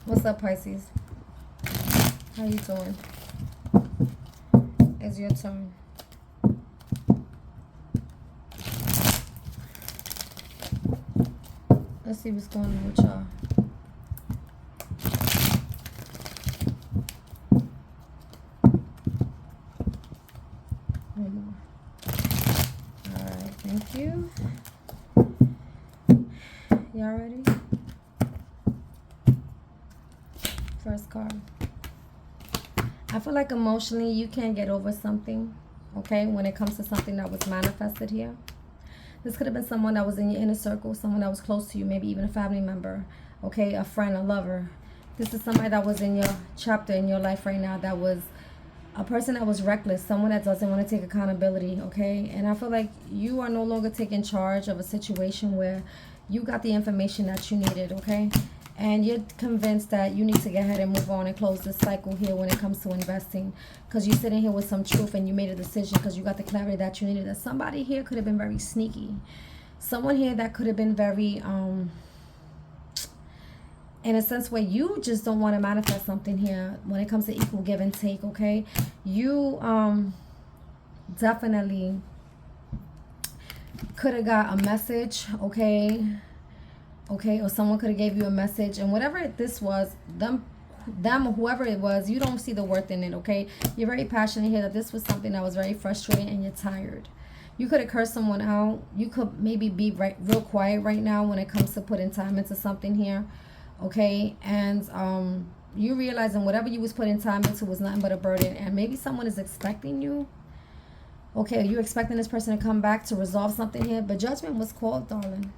What's up, Pisces? How you doing? It's your turn. Let's see what's going on with y'all. One more. Alright, thank you. Y'all ready? First card. I feel like emotionally you can't get over something, okay, when it comes to something that was manifested here. This could have been someone that was in your inner circle, someone that was close to you, maybe even a family member, okay, a friend, a lover. This is somebody that was in your chapter in your life right now that was a person that was reckless, someone that doesn't want to take accountability, okay? And I feel like you are no longer taking charge of a situation where you got the information that you needed, okay? And you're convinced that you need to get ahead and move on and close this cycle here when it comes to investing. Because you're sitting here with some truth and you made a decision because you got the clarity that you needed. That somebody here could have been very sneaky. Someone here that could have been very, in a sense where you just don't want to manifest something here when it comes to equal give and take, okay? You definitely could have got a message, okay, or someone could have gave you a message, and whatever this was, them whoever it was, you don't see the worth in it, okay? You're very passionate here that this was something that was very frustrating and you're tired. You could have cursed someone out. You could maybe be real quiet right now when it comes to putting time into something here, okay? And you realizing whatever you was putting time into was nothing but a burden, and maybe someone is expecting you, okay? You're expecting this person to come back to resolve something here, but judgment was called, darling,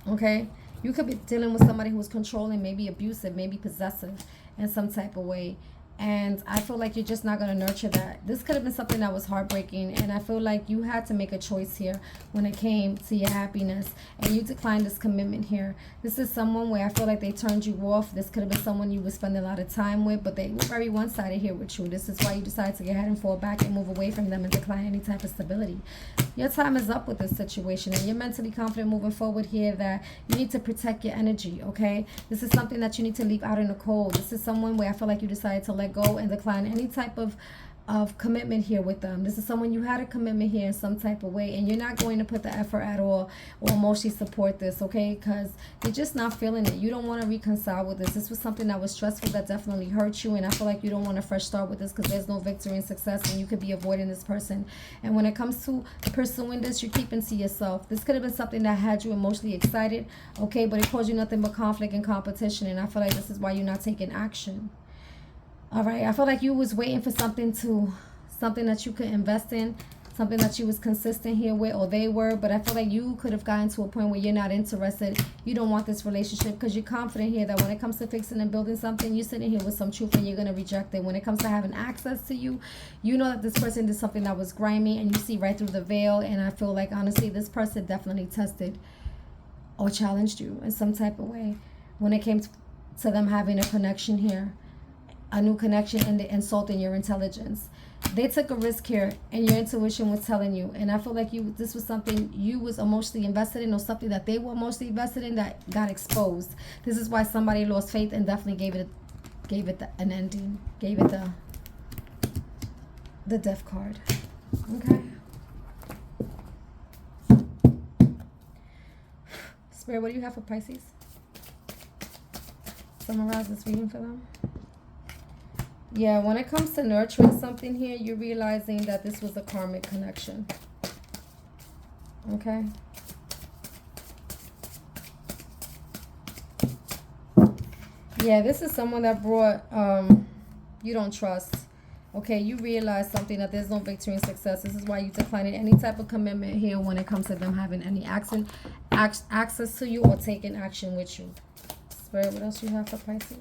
okay? You could be dealing with somebody who was controlling, maybe abusive, maybe possessive in some type of way. And I feel like you're just not going to nurture that. This could have been something that was heartbreaking. And I feel like you had to make a choice here when it came to your happiness. And you declined this commitment here. This is someone where I feel like they turned you off. This could have been someone you would spend a lot of time with. But they were very one-sided here with you. This is why you decided to get ahead and fall back and move away from them and decline any type of stability. Your time is up with this situation. And you're mentally confident moving forward here that you need to protect your energy, okay? This is something that you need to leave out in the cold. This is someone where I feel like you decided to let go and decline any type of commitment here with them. This is someone you had a commitment here in some type of way, and you're not going to put the effort at all or emotionally support this, okay? Because you're just not feeling it. You don't want to reconcile with this. This was something that was stressful, that definitely hurt you, and I feel like you don't want a fresh start with this because there's no victory and success, and you could be avoiding this person. And when it comes to pursuing this, you're keeping to yourself. This could have been something that had you emotionally excited, okay, but it caused you nothing but conflict and competition, and I feel like this is why you're not taking action. All right, I feel like you was waiting for something that you could invest in, something that you was consistent here with, or they were, but I feel like you could have gotten to a point where you're not interested. You don't want this relationship because you're confident here that when it comes to fixing and building something, you're sitting here with some truth and you're going to reject it. When it comes to having access to you, you know that this person did something that was grimy and you see right through the veil, and I feel like, honestly, this person definitely tested or challenged you in some type of way when it came to them having a connection here. A new connection, and insulting your intelligence. They took a risk here and your intuition was telling you, and I feel like this was something you was emotionally invested in, or something that they were emotionally invested in that got exposed. This is why somebody lost faith and definitely gave it an ending, gave it the death card. Okay, Spirit, what do you have for Pisces? Summarize this reading for them. Yeah, when it comes to nurturing something here, you're realizing that this was a karmic connection. Okay? Yeah, this is someone that brought, you don't trust. Okay, you realize something, that there's no victory and success. This is why you declining any type of commitment here when it comes to them having any access to you or taking action with you. Spirit, what else do you have for Pisces?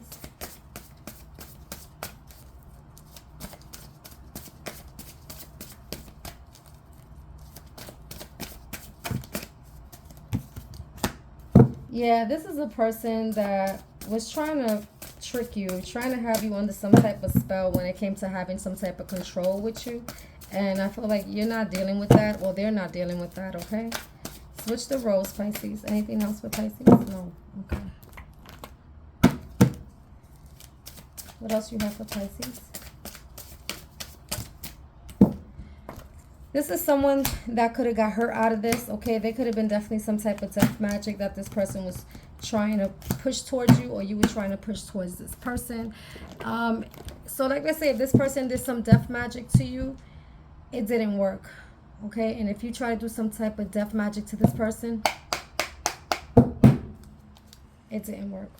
Yeah, this is a person that was trying to trick you, trying to have you under some type of spell when it came to having some type of control with you. And I feel like you're not dealing with that, or they're not dealing with that, okay? Switch the roles, Pisces. Anything else with Pisces? No. Okay. What else you have for Pisces? This is someone that could have got hurt out of this, okay? They could have been definitely some type of death magic that this person was trying to push towards you, or you were trying to push towards this person. So like I say, if this person did some death magic to you, it didn't work, okay? And if you try to do some type of death magic to this person, it didn't work.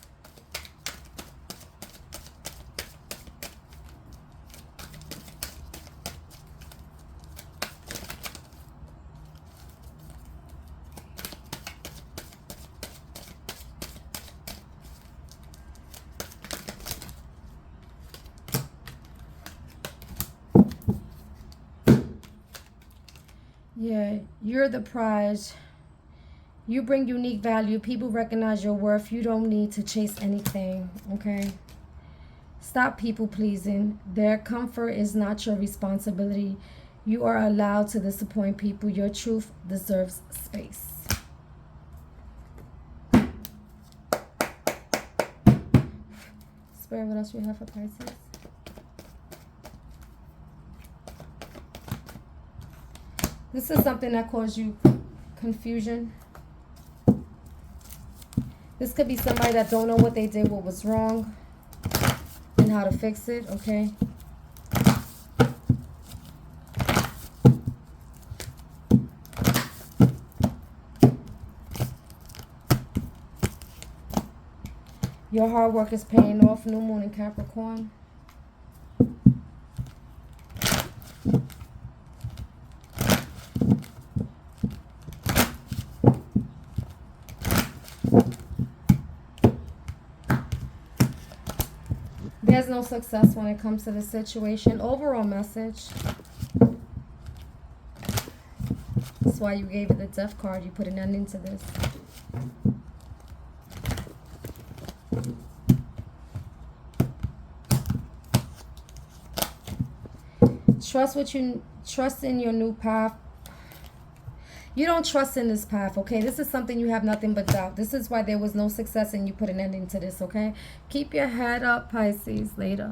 Yeah, you're the prize. You bring unique value. People recognize your worth. You don't need to chase anything, okay? Stop people pleasing. Their comfort is not your responsibility. You are allowed to disappoint people. Your truth deserves space. Spirit, what else we have for Pisces? This is something that caused you confusion. This could be somebody that don't know what they did, what was wrong, and how to fix it, okay? Your hard work is paying off. New moon in Capricorn. There's no success when it comes to the situation. Overall message. That's why you gave it the death card. You put an ending to this. Trust in your new path. You don't trust in this path, okay? This is something you have nothing but doubt. This is why there was no success and you put an ending to this, okay? Keep your head up, Pisces. Later.